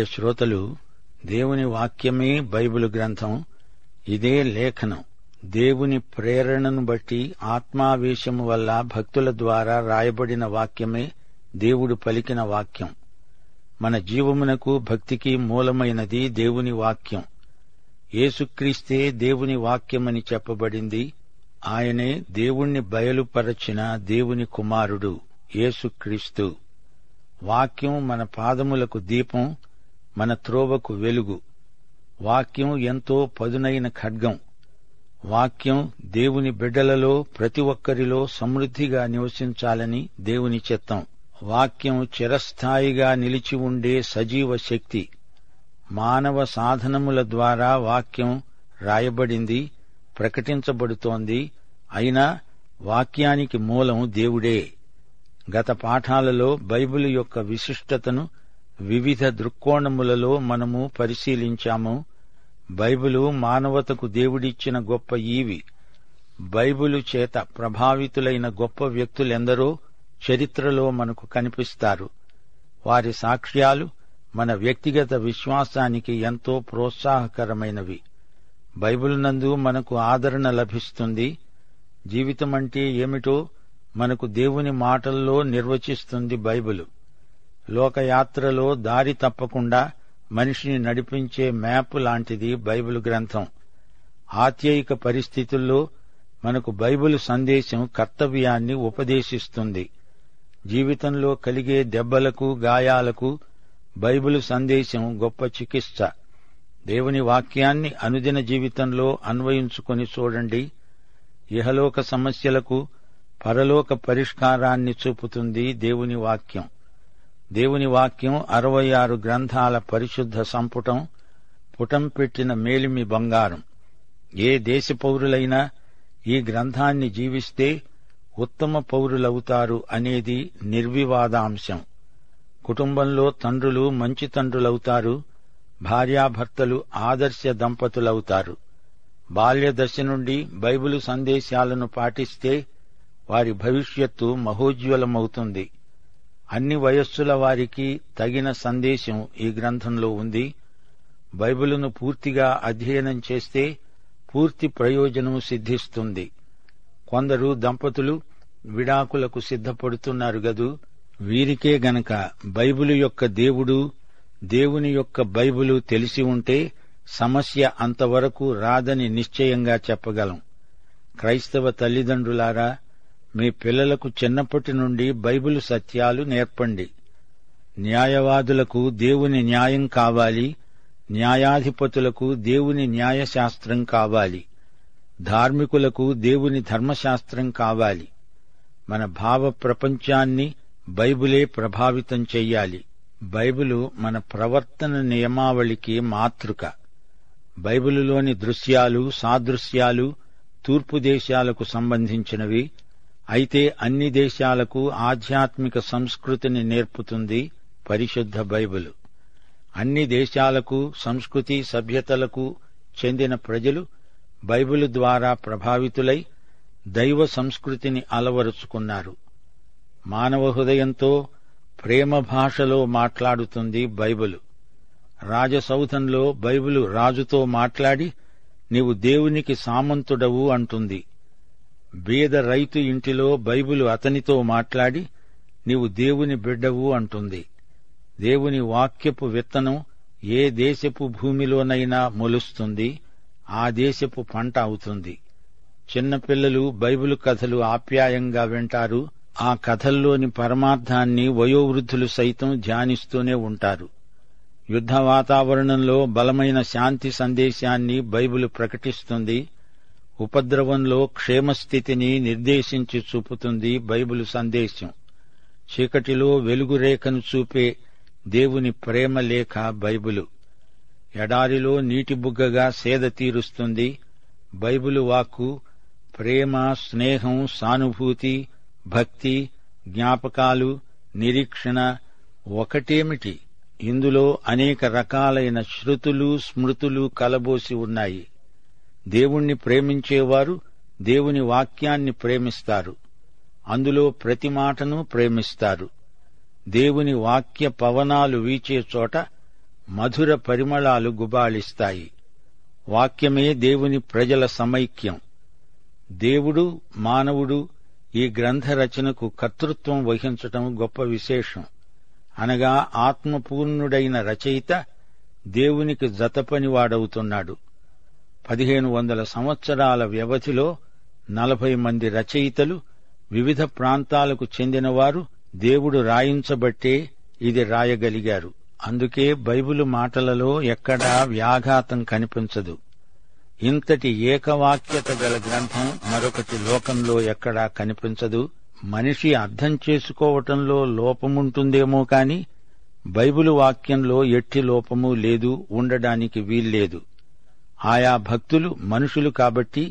శ్రోతలు, దేవుని వాక్యమే బైబిలు గ్రంథం. ఇదే లేఖనం. దేవుని ప్రేరణను బట్టి ఆత్మావేశము వల్ల భక్తుల ద్వారా రాయబడిన వాక్యమే దేవుడు పలికిన వాక్యం. మన జీవమునకు భక్తికి మూలమైనది దేవుని వాక్యం. యేసుక్రీస్తే దేవుని వాక్యమని చెప్పబడింది. ఆయనే దేవుణ్ణి బయలుపరచిన దేవుని కుమారుడు యేసుక్రీస్తు. వాక్యం మన పాదములకు దీపం, మన త్రోవకు వెలుగు. వాక్యం ఎంతో పదునైన ఖడ్గం. వాక్యం దేవుని బిడ్డలలో ప్రతి ఒక్కరిలో సమృద్ధిగా నివసించాలని దేవుని చిత్తం. వాక్యం చిరస్థాయిగా నిలిచి ఉండే సజీవ శక్తి. మానవ సాధనముల ద్వారా వాక్యం రాయబడింది, ప్రకటించబడుతోంది. అయినా వాక్యానికి మూలం దేవుడే. గత పాఠాలలో బైబిలు యొక్క విశిష్టతను వివిధ దృక్కోణములలో మనము పరిశీలించాము. బైబిలు మానవతకు దేవుడిచ్చిన గొప్ప ఈవి. బైబిలు చేత ప్రభావితులైన గొప్ప వ్యక్తులెందరో చరిత్రలో మనకు కనిపిస్తారు. వారి సాక్ష్యాలు మన వ్యక్తిగత విశ్వాసానికి ఎంతో ప్రోత్సాహకరమైనవి. బైబిలునందు మనకు ఆదరణ లభిస్తుంది. జీవితమంటే ఏమిటో మనకు దేవుని మాటల్లో నిర్వచిస్తుంది బైబిలు. లోకయాత్రలో దారి తప్పకుండా మనిషిని నడిపించే మ్యాప్ లాంటిది బైబిలు గ్రంథం. ఆత్యయిక పరిస్థితుల్లో మనకు బైబిలు సందేశం కర్తవ్యాన్ని ఉపదేశిస్తుంది. జీవితంలో కలిగే దెబ్బలకు, గాయాలకు బైబిలు సందేశం గొప్ప చికిత్స. దేవుని వాక్యాన్ని అనుదిన జీవితంలో అన్వయించుకొని చూడండి. ఇహలోక సమస్యలకు పరలోక పరిష్కారాన్ని చూపుతుంది దేవుని వాక్యం. దేవుని వాక్యం 66 గ్రంథాల పరిశుద్ధ సంపుటం, పుటం పెట్టిన మేలిమి బంగారం. ఏ దేశ పౌరులైనా ఈ గ్రంథాన్ని జీవిస్తే ఉత్తమ పౌరులవుతారు అనేది నిర్వివాదాంశం. కుటుంబంలో తండ్రులు మంచి తండ్రులవుతారు. భార్యాభర్తలు ఆదర్శ దంపతులవుతారు. బాల్యదశ నుండి బైబిలు సందేశాలను పాటిస్తే వారి భవిష్యత్తు మహోజ్వలమవుతుంది. అన్ని వయస్సుల వారికి తగిన సందేశం ఈ గ్రంథంలో ఉంది. బైబిలును పూర్తిగా అధ్యయనం చేస్తే పూర్తి ప్రయోజనం సిద్ధిస్తుంది. కొందరు దంపతులు విడాకులకు సిద్ధపడుతున్నారు గదూ. వీరికే గనక బైబిలు యొక్క దేవుడు, దేవుని యొక్క బైబిలు తెలిసి ఉంటే సమస్య అంతవరకు రాదని నిశ్చయంగా చెప్పగలం. క్రైస్తవ తల్లిదండ్రులారా, మీ పిల్లలకు చిన్నప్పటి నుండి బైబిలు సత్యాలు నేర్పండి. న్యాయవాదులకు దేవుని న్యాయం కావాలి. న్యాయాధిపతులకు దేవుని న్యాయశాస్త్రం కావాలి. ధార్మికులకు దేవుని ధర్మశాస్త్రం కావాలి. మన భావ ప్రపంచాన్ని బైబిలే ప్రభావితం చెయ్యాలి. బైబిలు మన ప్రవర్తన నియమావళికి మాతృక. బైబిలులోని దృశ్యాలు, సాదృశ్యాలు తూర్పు దేశాలకు సంబంధించినవి. అయితే అన్ని దేశాలకు ఆధ్యాత్మిక సంస్కృతిని నేర్పుతుంది పరిశుద్ధ బైబిలు. అన్ని దేశాలకు, సంస్కృతి, సభ్యతలకు చెందిన ప్రజలు బైబిలు ద్వారా ప్రభావితులై దైవ సంస్కృతిని అలవరుచుకున్నారు. మానవ హృదయంతో ప్రేమ భాషలో మాట్లాడుతుంది బైబిలు. రాజసౌధంలో బైబిలు రాజుతో మాట్లాడి, నీవు దేవునికి సామంతుడవు అంటుంది. బీద రైతు ఇంటిలో బైబిలు అతనితో మాట్లాడి, నీవు దేవుని బిడ్డవు అంటుంది. దేవుని వాక్యపు విత్తనం ఏ దేశపు భూమిలోనైనా మొలుస్తుంది, ఆ దేశపు పంట అవుతుంది. చిన్నపిల్లలు బైబిలు కథలు ఆప్యాయంగా వింటారు. ఆ కథల్లోని పరమార్థాన్ని వయోవృద్ధులు సైతం ధ్యానిస్తూనే ఉంటారు. యుద్ధ వాతావరణంలో బలమైన శాంతి సందేశాన్ని బైబిలు ప్రకటిస్తుంది. ఉపద్రవంలో క్షేమస్థితిని నిర్దేశించి చూపుతుంది బైబిలు సందేశం. చీకటిలో వెలుగురేఖను చూపే దేవుని ప్రేమ లేఖ బైబిలు. ఎడారిలో నీటి బుగ్గగా సేద తీరుస్తుంది బైబిలు వాక్కు. ప్రేమ, స్నేహం, సానుభూతి, భక్తి, జ్ఞాపకాలు, నిరీక్షణ ఒకటేమిటి, ఇందులో అనేక రకాలైన శృతులు, స్మృతులు కలబోసి ఉన్నాయి. దేవుణ్ణి ప్రేమించేవారు దేవుని వాక్యాన్ని ప్రేమిస్తారు. అందులో ప్రతి మాటను ప్రేమిస్తారు. దేవుని వాక్య పవనాలు వీచే చోట మధుర పరిమళాలు గుబాళిస్తాయి. వాక్యమే దేవుని ప్రజల సమైక్యం. దేవుడు, మానవుడు ఈ గ్రంథ రచనకు కర్తృత్వం వహించటం గొప్ప విశేషం. అనగా ఆత్మపూర్ణుడైన రచయిత దేవునికి జతపనివాడవుతున్నాడు. 1500 సంవత్సరాల వ్యవధిలో 40 మంది రచయితలు, వివిధ ప్రాంతాలకు చెందినవారు దేవుడు రాయించబట్టే ఇది రాయగలిగారు. అందుకే బైబిలు మాటలలో ఎక్కడా వ్యాఘాతం కనిపించదు. ఇంతటి ఏకవాక్యత గల గ్రంథం మరొకటి లోకంలో ఎక్కడా కనిపించదు. మనిషి అర్థం చేసుకోవటంలో లోపముంటుందేమో కాని బైబిలు వాక్యంలో ఎట్టి లోపమూ లేదు, ఉండడానికి వీల్లేదు. ఆయా భక్తులు మనుషులు కాబట్టి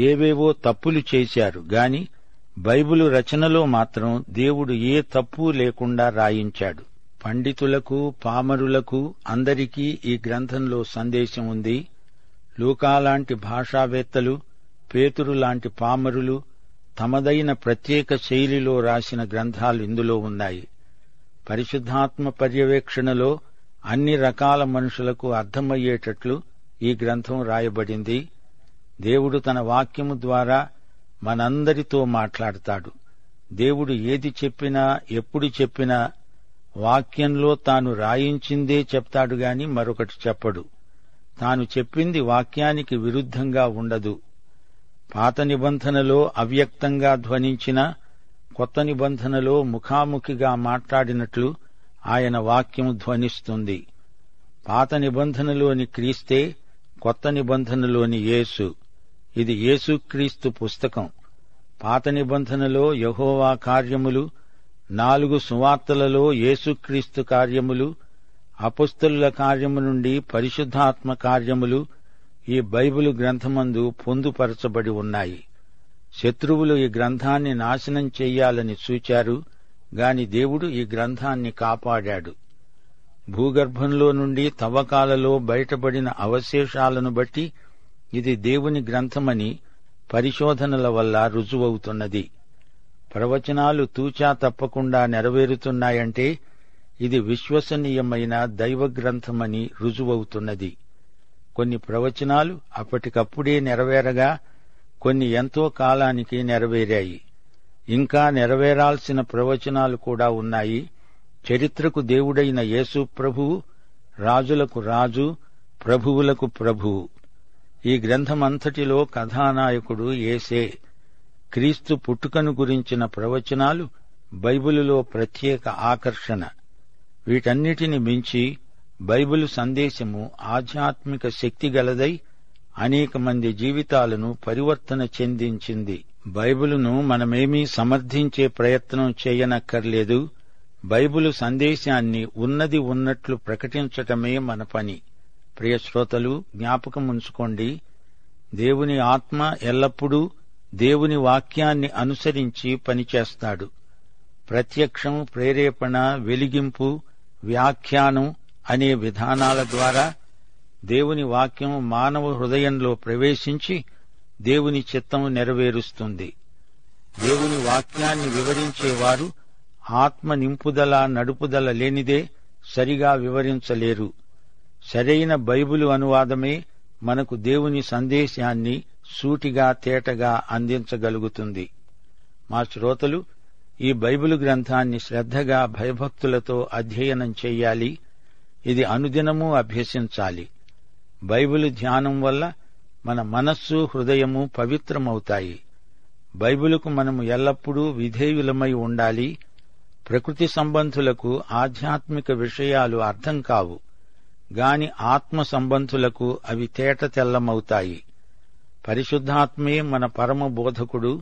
ఏవేవో తప్పులు చేశారు గాని బైబిలు రచనలో మాత్రం దేవుడు ఏ తప్పు లేకుండా రాయించాడు. పండితులకు, పామరులకు అందరికీ ఈ గ్రంథంలో సందేశం ఉంది. లూకాలాంటి భాషావేత్తలు, పేతురులాంటి పామరులు తమదైన ప్రత్యేక శైలిలో రాసిన గ్రంథాలు ఇందులో ఉన్నాయి. పరిశుద్ధాత్మ పర్యవేక్షణలో అన్ని రకాల మనుషులకు అర్థమయ్యేటట్లు ఈ గ్రంథం రాయబడింది. దేవుడు తన వాక్యము ద్వారా మనందరితో మాట్లాడతాడు. దేవుడు ఏది చెప్పినా, ఎప్పుడు చెప్పినా వాక్యంలో తాను రాయించిందే చెప్తాడు గాని మరొకటి చెప్పడు. తాను చెప్పింది వాక్యానికి విరుద్ధంగా ఉండదు. పాత నిబంధనలో అవ్యక్తంగా ధ్వనించిన, కొత్త నిబంధనలో ముఖాముఖిగా మాట్లాడినట్లు ఆయన వాక్యము ధ్వనిస్తుంది. పాత నిబంధనలోని క్రీస్తే కొత్త నిబంధనలోని యేసు. ఇది యేసుక్రీస్తు పుస్తకం. పాత నిబంధనలో యెహోవా కార్యములు, 4 సువార్తలలో యేసుక్రీస్తు కార్యములు, అపొస్తలుల కార్యము నుండి పరిశుద్ధాత్మ కార్యములు ఈ బైబిలు గ్రంథమందు పొందుపరచబడి ఉన్నాయి. శత్రువులు ఈ గ్రంథాన్ని నాశనం చెయ్యాలని చూచారు గాని దేవుడు ఈ గ్రంథాన్ని కాపాడాడు. భూగర్భంలో నుండి తవ్వకాలలో బయటపడిన అవశేషాలను బట్టి ఇది దేవుని గ్రంథమని పరిశోధనల వల్ల రుజువవుతున్నది. ప్రవచనాలు తూచా తప్పకుండా నెరవేరుతున్నాయంటే ఇది విశ్వసనీయమైన దైవ గ్రంథమని రుజువవుతున్నది. కొన్ని ప్రవచనాలు అప్పటికప్పుడే నెరవేరగా కొన్ని ఎంతో కాలానికి నెరవేరాయి. ఇంకా నెరవేరాల్సిన ప్రవచనాలు కూడా ఉన్నాయి. చరిత్రకు దేవుడైన యేసు ప్రభువు, రాజులకు రాజు, ప్రభువులకు ప్రభువు. ఈ గ్రంథమంతటిలో కథానాయకుడు యేసే. క్రీస్తు పుట్టుకను గురించిన ప్రవచనాలు బైబిలులో ప్రత్యేక ఆకర్షణ. వీటన్నిటిని మించి బైబిలు సందేశము ఆధ్యాత్మిక శక్తి గలదై అనేక మంది జీవితాలను పరివర్తన చెందించింది. బైబిలును మనమేమీ సమర్థించే ప్రయత్నం చేయనక్కర్లేదు. బైబిలు సందేశాన్ని ఉన్నది ఉన్నట్లు ప్రకటించటమే మన పని. ప్రియ శ్రోతలు, జ్ఞాపకముంచుకోండి, దేవుని ఆత్మ ఎల్లప్పుడూ దేవుని వాక్యాన్ని అనుసరించి పనిచేస్తాడు. ప్రత్యక్షం, ప్రేరేపణ, వెలిగింపు, వ్యాఖ్యానం అనే విధానాల ద్వారా దేవుని వాక్యం మానవ హృదయంలో ప్రవేశించి దేవుని చిత్తం నెరవేరుస్తుంది. దేవుని వాక్యాన్ని వివరించేవారు ఆత్మ నింపుదల, నడుపుదల లేనిదే సరిగా వివరించలేరు. సరైన బైబిలు అనువాదమే మనకు దేవుని సందేశాన్ని సూటిగా, తేటగా అందించగలుగుతుంది. మా శ్రోతలు ఈ బైబిలు గ్రంథాన్ని శ్రద్ధగా, భయభక్తులతో అధ్యయనం చెయ్యాలి. ఇది అనుదినమూ అభ్యసించాలి. బైబిలు ధ్యానం వల్ల మన మనస్సు, హృదయము పవిత్రమవుతాయి. బైబిలుకు మనము ఎల్లప్పుడూ విధేయులమై ఉండాలి. ప్రకృతి సంబంధులకు ఆధ్యాత్మిక విషయాలు అర్థం కావు గాని ఆత్మ సంబంధులకు అవి తేట తెల్లమవుతాయి. పరిశుద్ధాత్మే మన పరమ బోధకుడు.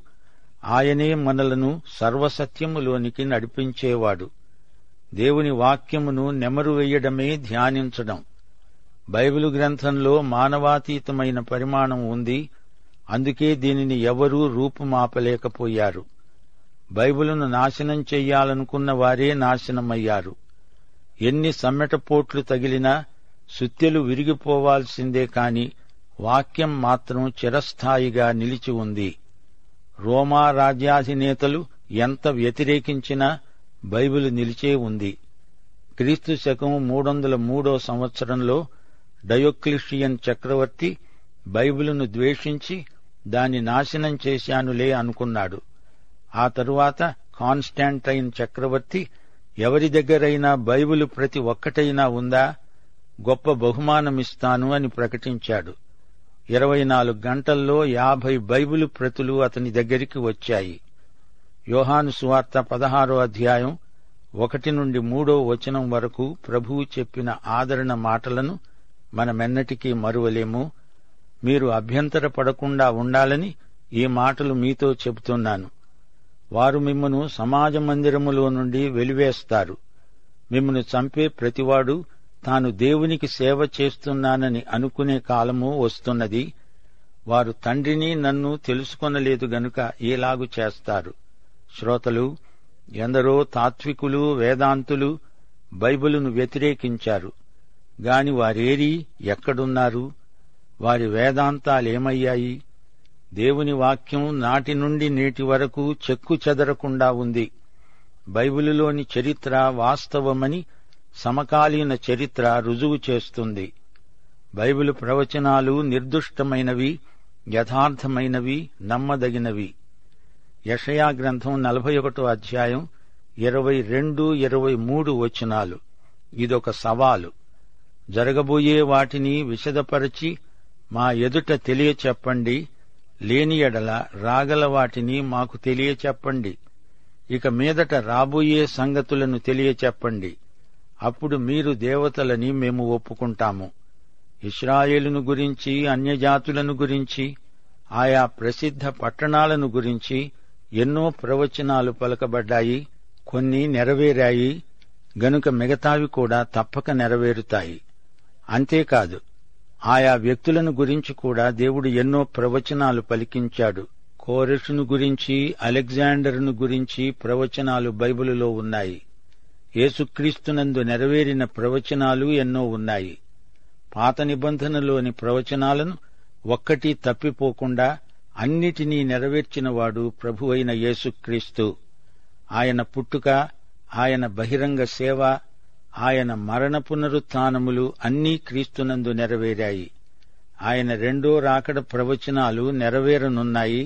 ఆయనే మనలను సర్వసత్యములోనికి నడిపించేవాడు. దేవుని వాక్యమును నెమరు వేయడమే ధ్యానించడం. బైబిలు గ్రంథంలో మానవాతీతమైన పరిమాణం ఉంది. అందుకే దీనిని ఎవరూ రూపుమాపలేకపోయారు. బైబిలును నాశనం చెయ్యాలనుకున్న వారే నాశనమయ్యారు. ఎన్ని సమ్మెటపోట్లు తగిలినా సుత్తెలు విరిగిపోవాల్సిందే కాని వాక్యం మాత్రం చిరస్థాయిగా నిలిచి ఉంది. రోమా రాజ్యాధినేతలు ఎంత వ్యతిరేకించినా బైబిలు నిలిచే ఉంది. క్రీస్తు శకం 303 సంవత్సరంలో డయోక్లిషియన్ చక్రవర్తి బైబిలును ద్వేషించి దాన్ని నాశనం చేశానులే అనుకున్నాడు. ఆ తరువాత కాన్స్టాంటైన్ చక్రవర్తి ఎవరి దగ్గరైనా బైబిలు ప్రతి ఒక్కటైనా ఉందా, గొప్ప బహుమానమిస్తాను అని ప్రకటించాడు. 24 గంటల్లో 50 బైబిలు ప్రతులు అతని దగ్గరికి వచ్చాయి. యోహాను సువార్త 16వ అధ్యాయం 1-3 వరకు ప్రభువు చెప్పిన ఆదరణ మాటలను మనమెన్నటికీ మరువలేము. మీరు అభ్యంతరపడకుండా ఉండాలని ఈ మాటలు మీతో చెబుతున్నాను. వారు మిమ్మను సమాజ మందిరములో నుండి వెలివేస్తారు. మిమ్మను చంపే ప్రతివాడు తాను దేవునికి సేవ చేస్తున్నానని అనుకునే కాలము వస్తున్నది. వారు తండ్రిని నన్ను తెలుసుకొనలేదు గనుక ఈలాగు చేస్తారు. శ్రోతలు, ఎందరో తాత్వికులు, వేదాంతులు బైబిలును వ్యతిరేకించారు. గాని వారేరీ ఎక్కడున్నారు? వారి వేదాంతాలేమయ్యాయి? దేవుని వాక్యం నాటి నుండి నేటి వరకు చెక్కు చెదరకుండా ఉంది. బైబిలులోని చరిత్ర వాస్తవమని సమకాలీన చరిత్ర రుజువు చేస్తుంది. బైబిలు ప్రవచనాలు నిర్దుష్టమైనవి, యథార్థమైనవి, నమ్మదగినవి. యెషయా గ్రంథం 41వ అధ్యాయం 22-23 వచనాలు. ఇదొక సవాలు. జరగబోయే వాటిని విశదపరచి మా ఎదుట తెలియచెప్పండి, లేని ఎడల రాగల వాటిని మాకు తెలియచెప్పండి. ఇక మీదట రాబోయే సంగతులను తెలియచెప్పండి. అప్పుడు మీరు దేవతలని మేము ఒప్పుకుంటాము. ఇశ్రాయేలును గురించి, అన్యజాతులను గురించి, ఆయా ప్రసిద్ధ పట్టణాలను గురించి ఎన్నో ప్రవచనాలు పలకబడ్డాయి. కొన్ని నెరవేరాయి గనుక మిగతావి కూడా తప్పక నెరవేరుతాయి. అంతేకాదు, ఆయా వ్యక్తులను గురించి కూడా దేవుడు ఎన్నో ప్రవచనాలు పలికించాడు. కోరెషును గురించి, అలెగ్జాండరును గురించి ప్రవచనాలు బైబిలులో ఉన్నాయి. యేసుక్రీస్తునందు నెరవేరిన ప్రవచనాలు ఎన్నో ఉన్నాయి. పాత నిబంధనలోని ప్రవచనాలను ఒక్కటి తప్పిపోకుండా అన్నిటినీ నెరవేర్చినవాడు ప్రభువైన యేసుక్రీస్తు. ఆయన పుట్టుక, ఆయన బహిరంగ సేవ, ఆయన మరణ పునరుత్థానములు అన్నీ క్రీస్తునందు నెరవేరాయి. ఆయన రెండో రాకడ ప్రవచనాలు నెరవేరనున్నాయి.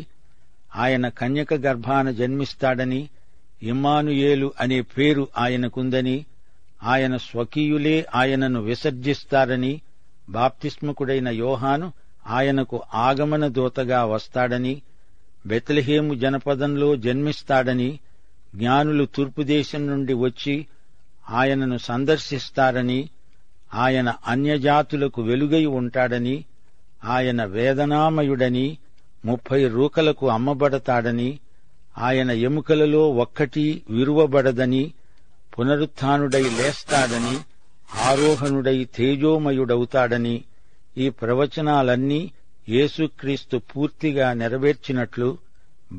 ఆయన కన్యక గర్భాన జన్మిస్తాడని, ఇమ్మానుయేలు అనే పేరు ఆయనకుందని, ఆయన స్వకీయులే ఆయనను విసర్జిస్తారని, బాప్తిస్మకుడైన యోహాను ఆయనకు ఆగమన దూతగా వస్తాడని, బెత్లెహేము జనపదంలో జన్మిస్తాడని, జ్ఞానులు తూర్పు దేశం నుండి వచ్చి ఆయనను సందర్శిస్తారని, ఆయన అన్యజాతులకు వెలుగై ఉంటాడని, ఆయన వేదనామయుడని, 30 రూకలకు అమ్మబడతాడని, ఆయన ఎముకలలో ఒక్కటి విరువబడదని, పునరుత్థానుడై లేస్తాడని, ఆరోహణుడై తేజోమయుడవుతాడని, ఈ ప్రవచనాలన్నీ యేసుక్రీస్తు పూర్తిగా నెరవేర్చినట్లు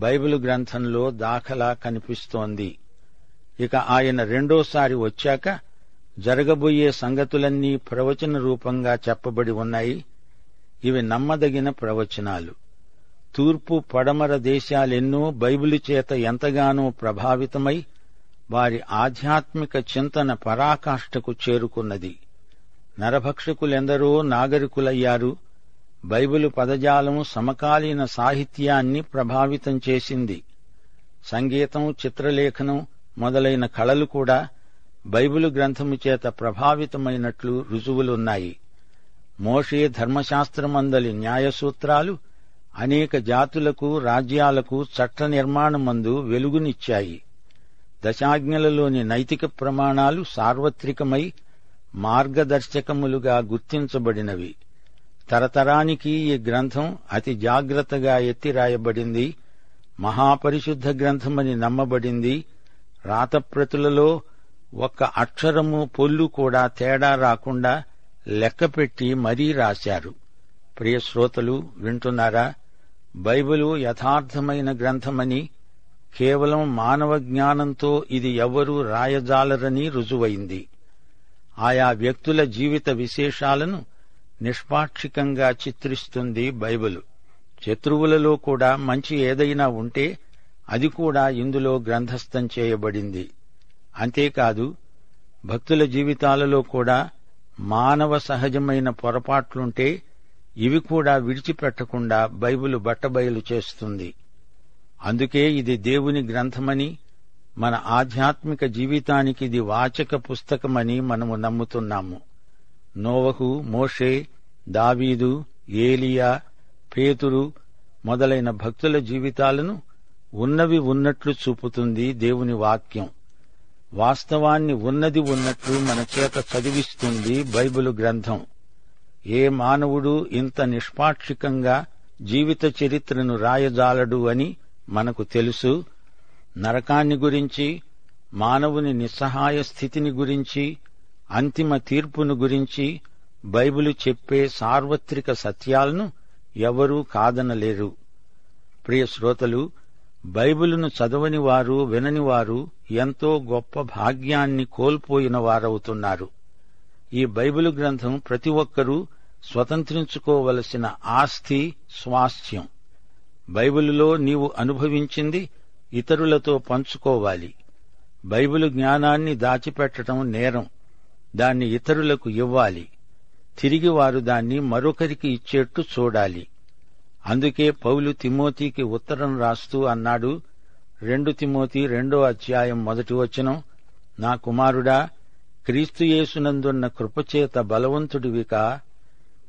బైబిలు గ్రంథంలో దాఖలా కనిపిస్తోంది. ఇక ఆయన రెండోసారి వచ్చాక జరగబోయే సంగతులన్నీ ప్రవచన రూపంగా చెప్పబడి ఉన్నాయి. ఇవి నమ్మదగిన ప్రవచనాలు. తూర్పు పడమర దేశాలెన్నో బైబిలు చేత ఎంతగానో ప్రభావితమై వారి ఆధ్యాత్మిక చింతన పరాకాష్ఠకు చేరుకున్నది. నరభక్షకులెందరో నాగరికులయ్యారు. బైబిలు పదజాలం సమకాలీన సాహిత్యాన్ని ప్రభావితం చేసింది. సంగీతం, చిత్రలేఖనం మొదలైన కళలు కూడా బైబిలు గ్రంథము చేత ప్రభావితమైనట్లు రుజువులున్నాయి. మోషే ధర్మశాస్త్రమందలి న్యాయసూత్రాలు అనేక జాతులకు, రాజ్యాలకు చట్ట నిర్మాణమందు వెలుగునిచ్చాయి. దశాజ్ఞలలోని నైతిక ప్రమాణాలు సార్వత్రికమై మార్గదర్శకములుగా గుర్తించబడినవి. తరతరానికి ఈ గ్రంథం అతి జాగ్రత్తగా ఎత్తిరాయబడింది. మహాపరిశుద్ధ గ్రంథమని నమ్మబడింది. రాతప్రతులలో ఒక్క అక్షరము, పొల్లు కూడా తేడా రాకుండా లెక్కపెట్టి మరీ రాశారు. ప్రియ శ్రోతలు, వింటున్నారా? బైబిలు యథార్థమైన గ్రంథమని, కేవలం మానవ జ్ఞానంతో ఇది ఎవ్వరూ రాయజాలరని రుజువైంది. ఆయా వ్యక్తుల జీవిత విశేషాలను నిష్పాక్షికంగా చిత్రిస్తుంది బైబిలు. శత్రువులలో కూడా మంచి ఏదైనా ఉంటే అది కూడా ఇందులో గ్రంథస్థం చేయబడింది. అంతేకాదు, భక్తుల జీవితాలలో కూడా మానవ సహజమైన పొరపాట్లుంటే ఇవి కూడా విడిచిపెట్టకుండా బైబిలు బట్టబయలు చేస్తుంది. అందుకే ఇది దేవుని గ్రంథమని, మన ఆధ్యాత్మిక జీవితానికి ఇది వాచక పుస్తకమని మనము నమ్ముతున్నాము. నోవహు, మోషే, దావీదు, ఏలియా, పేతురు మొదలైన భక్తుల జీవితాలను ఉన్నవి ఉన్నట్లు చూపుతుంది దేవుని వాక్యం. వాస్తవాన్ని ఉన్నది ఉన్నట్లు మన చేత చదివిస్తుంది బైబిలు గ్రంథం. ఏ మానవుడు ఇంత నిష్పాక్షికంగా జీవిత చరిత్రను రాయజాలడు అని మనకు తెలుసు. నరకాన్ని గురించి, మానవుని నిస్సహాయ స్థితిని గురించి, అంతిమ తీర్పును గురించి బైబిలు చెప్పే సార్వత్రిక సత్యాలను ఎవరూ కాదనలేరు. ప్రియ శ్రోతలు, బైబిలును చదవని వారు, వినని వారు ఎంతో గొప్ప భాగ్యాన్ని కోల్పోయిన వారవుతున్నారు. ఈ బైబిలు గ్రంథం ప్రతి ఒక్కరూ స్వతంత్రించుకోవలసిన ఆస్తి, స్వాస్థ్యం. బైబిలులో నీవు అనుభవించింది ఇతరులతో పంచుకోవాలి. బైబిలు జ్ఞానాన్ని దాచిపెట్టడం నేరం. దాన్ని ఇతరులకు ఇవ్వాలి. తిరిగి వారు దాన్ని మరొకరికి ఇచ్చేట్టు చూడాలి. అందుకే పౌలు తిమోతికి ఉత్తరం రాస్తూ అన్నాడు, 2 తిమోతి 2:1 నా కుమారుడా, క్రీస్తుయేసునందున్న కృపచేత బలవంతుడివికా,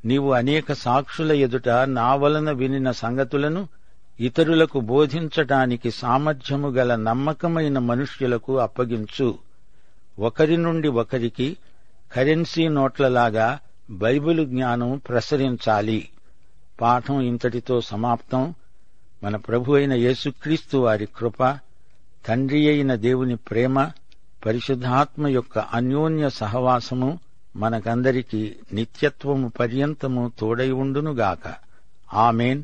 నీవు అనేక సాక్షుల ఎదుట నా వలన వినిన సంగతులను ఇతరులకు బోధించటానికి సామర్థ్యము గల నమ్మకమైన మనుష్యులకు అప్పగించు. ఒకరి నుండి ఒకరికి కరెన్సీ నోట్లలాగా బైబిలు జ్ఞానం ప్రసరించాలి. పాఠం ఇంతటితో సమాప్తం. మన ప్రభు అయిన యేసుక్రీస్తు వారి కృప, తండ్రి అయిన దేవుని ప్రేమ, పరిశుద్ధాత్మ యొక్క అన్యోన్య సహవాసము మనకందరికీ నిత్యత్వము పర్యంతము తోడై ఉండునుగాక. ఆమేన్.